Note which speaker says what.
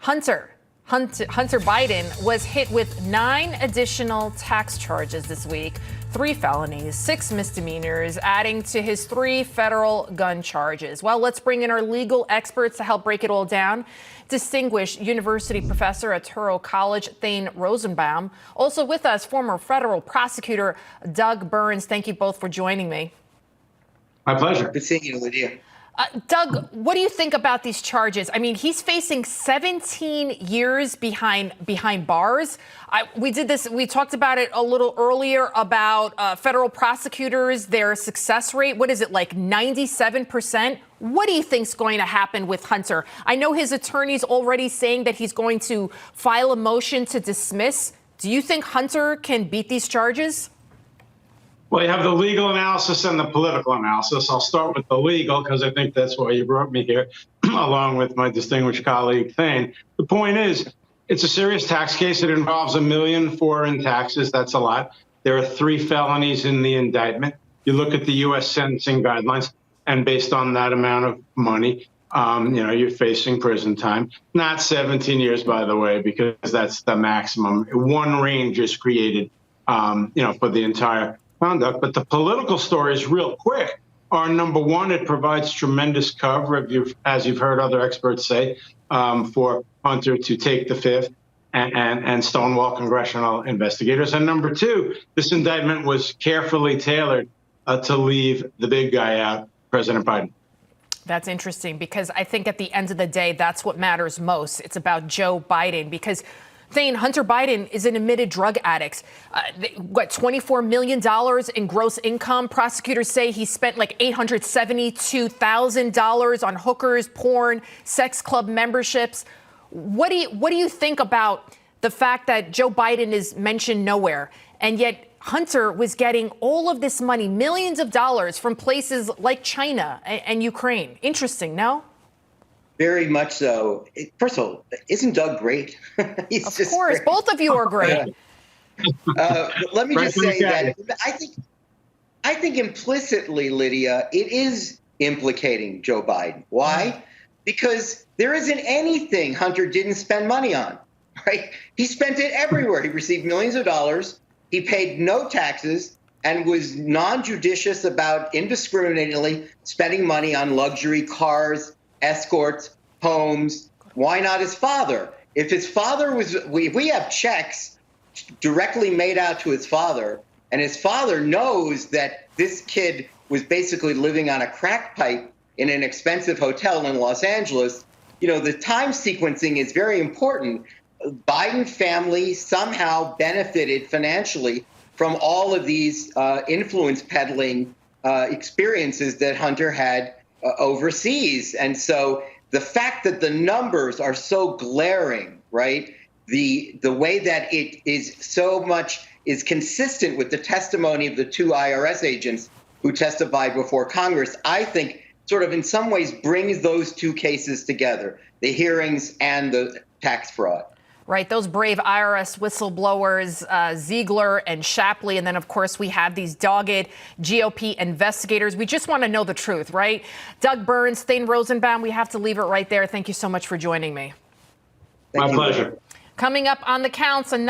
Speaker 1: Hunter Biden was hit with 9 additional tax charges this week, 3 felonies, 6 misdemeanors, adding to his 3 federal gun charges. Well, let's bring in our legal experts to help break it all down. Distinguished university professor at Touro College, Thane Rosenbaum. Also with us, former federal prosecutor Doug Burns. Thank you both for joining me.
Speaker 2: My pleasure.
Speaker 3: Good seeing you, Lydia.
Speaker 1: Doug, what do you think about these charges? I mean, he's facing 17 years behind bars. We talked about it a little earlier about federal prosecutors, their success rate. What is it, like 97%? What do you think's going to happen with Hunter? I know his attorney's already saying that he's going to file a motion to dismiss. Do you think Hunter can beat these charges?
Speaker 2: Well, you have the legal analysis and the political analysis. I'll start with the legal because I think that's why you brought me here, along with my distinguished colleague, Thane. The point is, it's a serious tax case. It involves $1 million in taxes. That's a lot. There are 3 felonies in the indictment. You look at the U.S. sentencing guidelines, and based on that amount of money, you're facing prison time. Not 17 years, by the way, because that's the maximum. One range is created, for the entire conduct. But the political stories, real quick, are number one, it provides tremendous cover, as you've heard other experts say, for Hunter to take the Fifth and stonewall congressional investigators. And number two, this indictment was carefully tailored to leave the big guy out, President Biden.
Speaker 1: That's interesting, because I think at the end of the day, that's what matters most. It's about Joe Biden, because Thane, Hunter Biden is an admitted drug addict. $24 million in gross income. Prosecutors say he spent like $872,000 on hookers, porn, sex club memberships. What do you think about the fact that Joe Biden is mentioned nowhere, and yet Hunter was getting all of this money, millions of dollars, from places like China and Ukraine? Interesting, no?
Speaker 3: Very much so. First of all, isn't Doug great?
Speaker 1: He's of course, great. Both of you are great.
Speaker 3: Let me just say that I think implicitly, Lydia, it is implicating Joe Biden. Why? Because there isn't anything Hunter didn't spend money on, right? He spent it everywhere. He received millions of dollars. He paid no taxes and was non-judicious about indiscriminately spending money on luxury cars, escorts, homes. Why not his father? If his father was, if we have checks directly made out to his father, and his father knows that this kid was basically living on a crack pipe in an expensive hotel in Los Angeles, the time sequencing is very important. Biden family somehow benefited financially from all of these influence peddling experiences that Hunter had overseas. And so the fact that the numbers are so glaring, right? The way that it is so much is consistent with the testimony of the 2 IRS agents who testified before Congress, I think sort of in some ways brings those 2 cases together, the hearings and the tax fraud.
Speaker 1: Right, those brave IRS whistleblowers, Ziegler and Shapley, and then, of course, we have these dogged GOP investigators. We just want to know the truth, right? Doug Burns, Thane Rosenbaum, we have to leave it right there. Thank you so much for joining me.
Speaker 2: My pleasure.
Speaker 1: Coming up on The Counts, another